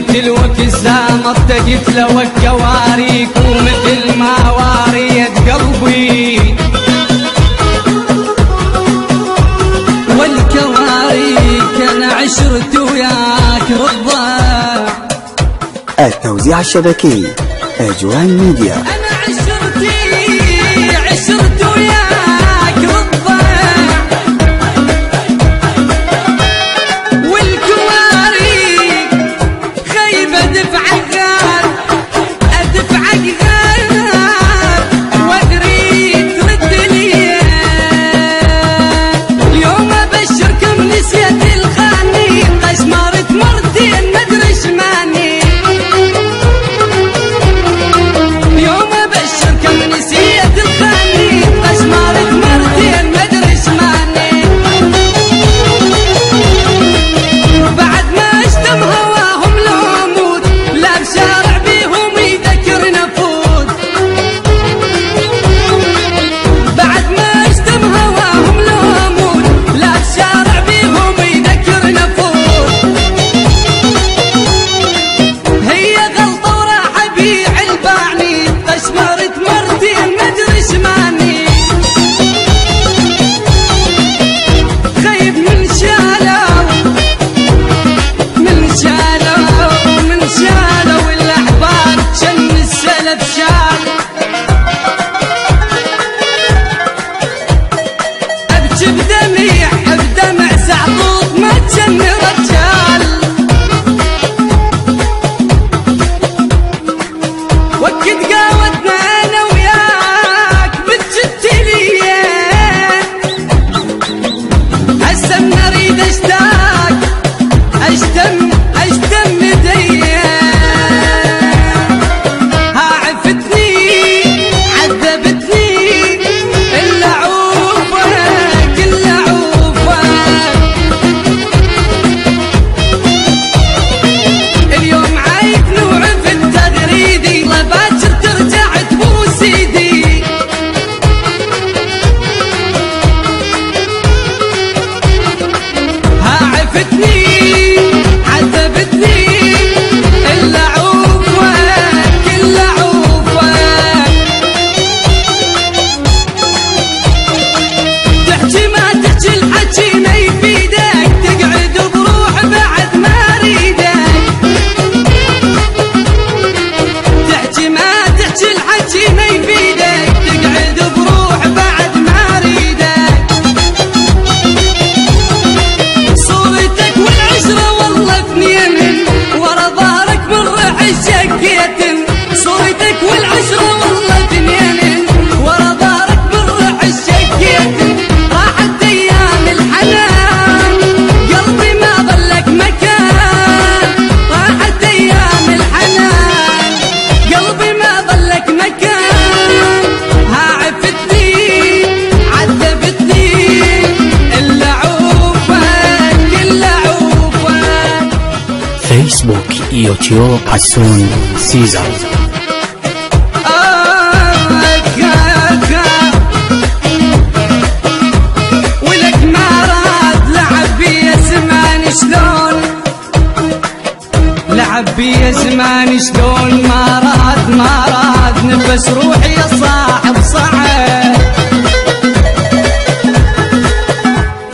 تلوك الزامط تجت لو الكواريك ومثل ما واريت قلبي والكواريك انا عشرت وياك رضا. التوزيع الشبكي أجوان ميديا. انا عشرت وياك رضا والكواريك خيبة ادفعك غار وادري ترد لي اليوم ابشركم نسيت الخاني قشمرت مرتين مدري شماني اليوم ابشركم نسيت الخاني قشمرت مرتين مدري شماني بعد ما اشتم هواهم لو لا بشارع بيهم يذكر نفوت بعد ما اشتم هواهم لو لا بشارع بيهم يذكر نفوت هي غلطة وراح ابيع البعني قشمرت مرتين مدري شماني خيب من شالوا الأحباب شن السلف شال أبكي بدمع سعطوط ما تشن رجال وقت قاوتنا أنا وياك بالجتلية هسه نريد اشتاق اشتم مدية عذبتني إلا عوفك اليوم عايفني وعفت تغريدي الله باكر ترجع تبوس ايدي عذبتني إلا عوفك تحكي ما تحكي الحكي ما يفيدك تقعد بروح بعد ما اريدك تحكي ما تحكي الحكي ما يفيدك تقعد بروح بعد ما اريدك صورتك والعشرة يوتيوب حسون سيزر. ولك ما راد لعب بي زمان شلون، لعب بي زمان شلون، ما راد نفس روحي يا صاحب صعب،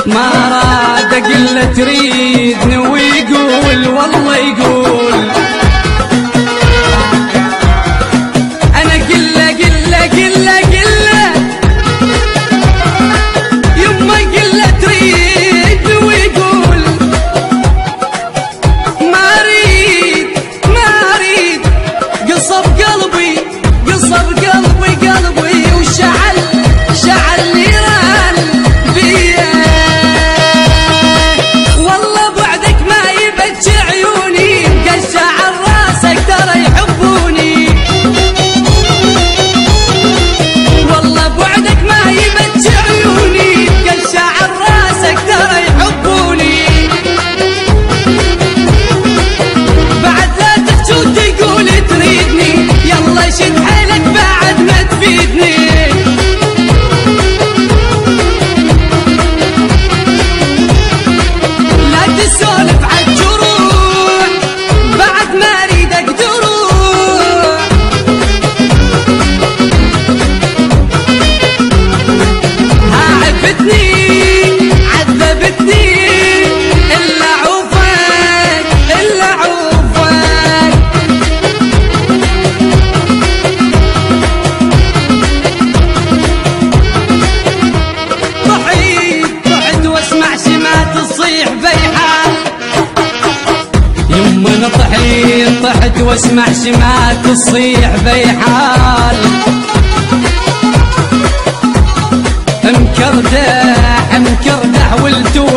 ما راد اقل تريدني ويقول والله يقول، انا قله يما قله تريدني ويقول، ما اريد قصب قلبي وشعل نيران بيا، والله بعدك ما يبكي عيوني، قشع راسك ترى يحبوني، والله بعدك ما يبكي عيوني، قشع راسك ترى يحبوني، بعد لا تحجي وتقول تريدني، يلا شد حيلك بعد ما تفيدني، لا تسولف عالجروح بعد ما اريدك تروح، ها عذبتني الا عوفك طحت واسمع شمات تصيح بيحال، يما انا طحت واسمع شمات تصيح بيحال، مكردح ولتو